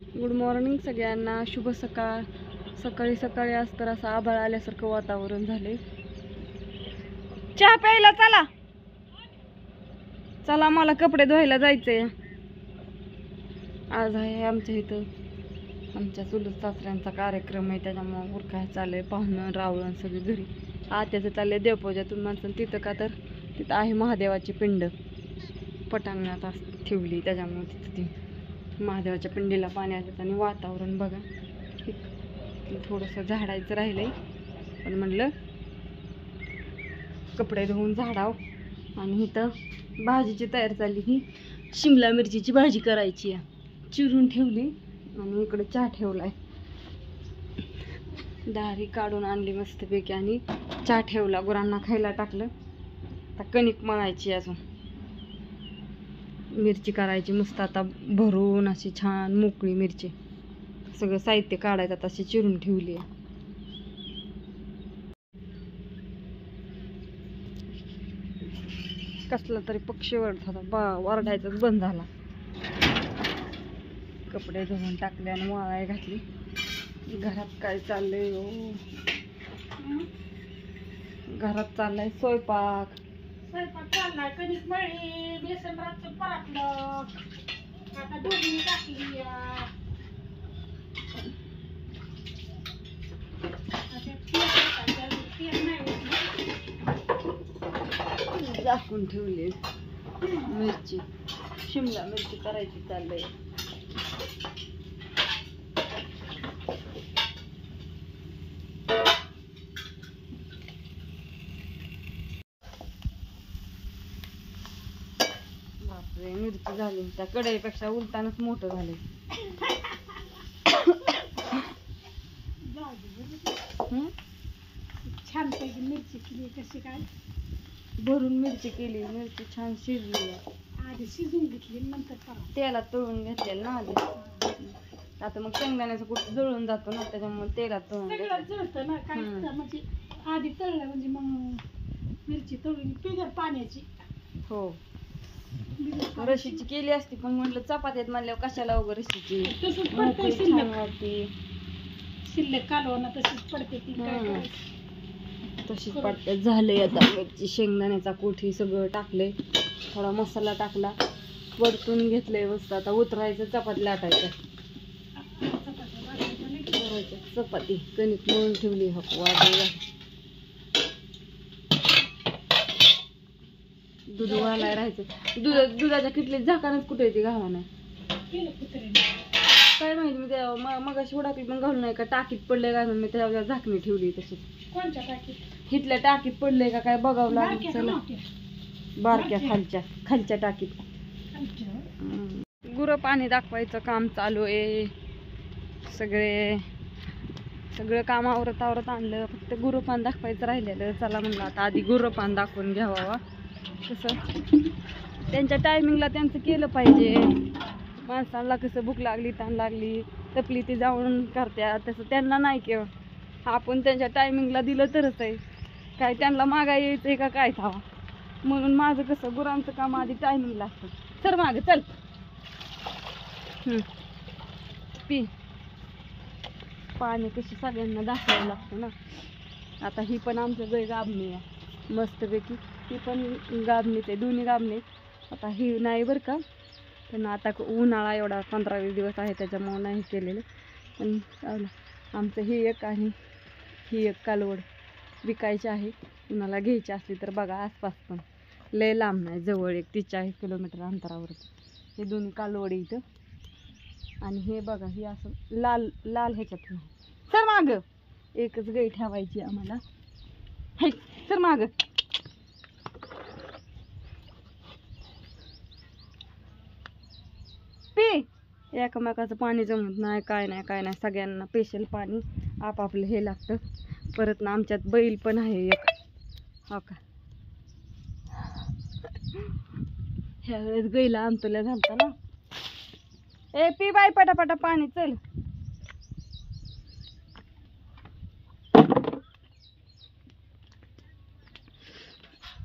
Good morning सगळ्यांना, शुभ सकाळ. सकाळी सकाळी आज तर असं आभाळ आल्यासारखं वातावरण झाले. चहा प्यायला चला चला, मला कपडे धुवायला जायचंय. आज आहे आमच्या इथं आमच्या चुलत सासऱ्यांचा कार्यक्रम आहे, त्याच्यामुळे उरकाय चाललंय. पाहुणं रावळण सगळी घरी. आत्याचं चाललंय देवपूजातून माणसं. तिथं का तर तिथं आहे महादेवाची पिंड पटांगणात ठेवली, त्याच्यामुळे तिथं ती महादेवाच्या पिंडीला पाणी आलं. आणि वातावरण बघा, थोडंसं झाडायचं राहिलंय, पण म्हणलं कपडे धुवून झाडाव. आणि इथं भाजीची तयारी झाली. ही शिमला मिरचीची भाजी करायची आहे, चिरून ठेवली. आणि इकडे चहा ठेवलाय, दारी काढून आणली मस्तपैकी आणि चहा ठेवला. गुरांना खायला टाकलं. आता कणिक मळायची, अजून मिरची करायची मस्त. आता भरून अशी छान मोकळी मिरची, सगळं साहित्य काढायचं. आता अशी चिरून ठेवली आहे. कसला तरी पक्षी वरडत होता, वरडायचाच बंद झाला. कपडे धुवून टाकले आणि वाळाय घातली. घरात काय चाललंय हो? घरात चाललाय स्वयंपाक. चाललाय कणिक मळी, बेसन रातचं पराठलं, आता दोघी टाकली. झाकून ठेवली. मिरची, शिमला मिरची करायची चाललंय. बापरे, मिरची झाली त्या कढईपेक्षा उलटानच मोठं झालंय. छान पैकी मिरची केली. कशी काय भरून मिरची केली. मिरची छान शिजली, आधी शिजून घेतली, नंतर तेलात तळून घेतलेलं ना आधी. आता मग शेंगदाण्याचं कुठं जळून जातो ना, त्याच्यामुळे तेलात तळून जळतं ना काय. म्हणजे आधी तळलं म्हणजे मग मिरची तळून पिगर पाण्याची. हो, रशीची केली असती, पण म्हटलं चपात्यात म्हणल्यावर कशाला वगैरे रशीची. तसंच पडते, छान वाटते. शिल्लक कालवणं तशीच पडते ती. काय तशीच पडते. झालंय आता मिरची, शेंगदाण्याचा कोठी सगळं टाकलंय. थोडा मसाला टाकला, परतून घेतलंय मस्त. आता उतरायचं, चपाती लाटायचं. चपाती कणिक मळून ठेवली. दूध घालाय राहायचं. दुधाच्या किटलीत झाकानच कुठे येते घावा नाही काय माहिती. मी त्या मगाशी उडाकी पण घालून नाही का, टाकीत पडले काय मी त्याच्या झाकणी ठेवली तशीच. कोणत्या टाकीत? इथल्या टाकीत पडले का काय बघावं लागेल. चला, बारक्या खालच्या टाकीत. गुरं पाणी दाखवायचं काम चालू आहे. सगळं काम आवरत आणलं, फक्त गुरं पान दाखवायचं राहिलेलं. चला म्हणलं आता आधी गुरं पान दाखवून घ्यावा. कसं त्यांच्या टायमिंगला त्यांचं केलं पाहिजे. माणसांना कसं भूक लागली, ताण लागली, तपली ती जाऊन करत्यात, तसं त्यांना नाही केव्हा. आपण त्यांच्या टायमिंगला दिलं तरच आहे. काय त्यांना मागा यायचंय का काय थावा. म्हणून माझं कसं गुरांचं काम आधी टायमिंगला असतं. सर मागं चल, पी पाणी. कशी सगळ्यांना दाखवावं लागतं ना. आता ही पण आमचं गाय गाबणी आहे मस्तपैकी. ती पण गाबणीच आहे, दोन्ही गाबणी. आता ही नाही बरं का, पण आता उन्हाळा एवढा 15-20 दिवस आहे, त्याच्यामुळं नाही केलेलं. पण आमचं ही एक आणि ही एक कालवड विकायची आहे. कुणाला घ्यायची असली तर बघा. आसपास पण लय लांब नाही, जवळ एक 30-40 किलोमीटर अंतरावर हे दोन्ही कालवडी इथं. आणि हे बघा, ही असं लाल लाल ह्याच्यात नाही. सर माग, एकच गाय ठेवायची आम्हाला. हे सर माग. पी. एकमेकाचं पाणी जमत नाही, काय नाही. सगळ्यांना स्पेशल पाणी आपापलं हे लागतं. परत ना आमच्यात बैल पण आहे एक. हो का, ह्या वेळेस गाईला आमतुल्या झालता ना. ए पी बाई पटापटा पाणी, चल.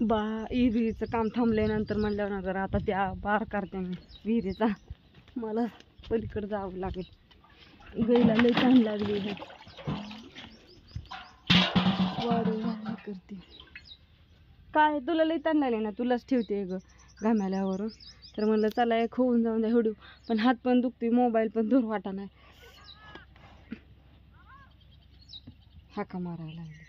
विहिरीचं काम थांबल्यानंतर म्हणल्यानंतर आता त्या बार करते मी विहिरीचा. मला पलीकडे जावं लागेल. गाईला लई तहान लागली आहे. वाढ करते. काय तुला लई तहान लागली ना, तुलाच ठेवते ग घामाल्यावरून. तर म्हणलं चला एक होऊन जाऊन द्या हुडू. पण हात पण दुखतोय, मोबाईल पण दूर वाटा नाही. हाका मारायला लागले.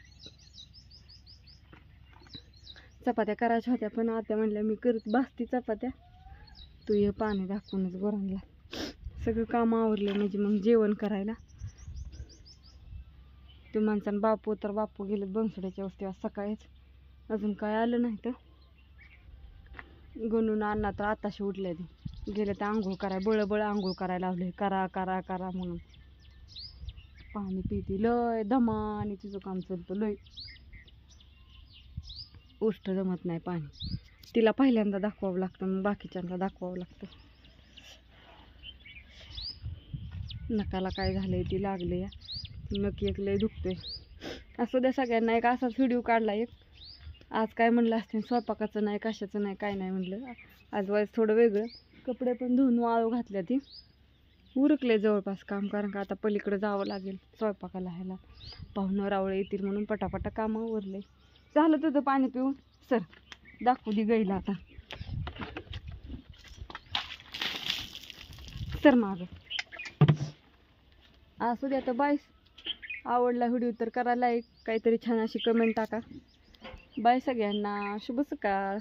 चपात्या करायच्या होत्या पण आत्या म्हणल्या मी करत बसती चपात्या, तू ये पाणी दाखवूनच गोरांना. सगळं काम आवरले म्हणजे मग जेवण करायला. ते माणसानं बापू गेले बनसोड्याच्या वस्तीवर सकाळीच, अजून काय आलं नाही. तर गणून अण्णा तर आताशी उठले, ते गेले तर आंघोळ करायला, बळ आंघोळ करायला लावले. करा करा करा म्हणून. पाणी पिती लय दमा आणि तिचं काम चालतं लय. उष्ट जमत नाही पाणी. तिला पहिल्यांदा दाखवावं लागतं, मग बाकीच्यांना दाखवावं लागतं. नकाला काय झालंय ती लागले या, नक्की एक लय दुखतोय. असं द्या सगळ्यांना एक असाच व्हिडिओ काढला एक. आज काय म्हणलं असते स्वयंपाकाचं नाही, कशाचं नाही, काय नाही म्हणलं. आज वाईज थोडं वेगळं. कपडे पण धुवून वाळू घातल्या, ती उरकले जवळपास काम. कारण का आता पलीकडे जावं लागेल स्वयंपाकाला ह्याला. पाहुणं रावळे येतील म्हणून पटापटा कामं उरले. झालं तुझं पाणी पिऊन सर, दाखवू दे गाईला आता. सर मागं. असू दे आता. बाय. आवडला व्हिडिओ तर करा लाईक, काहीतरी छान अशी कमेंट टाका. बाय सगळ्यांना, शुभ सकाळ.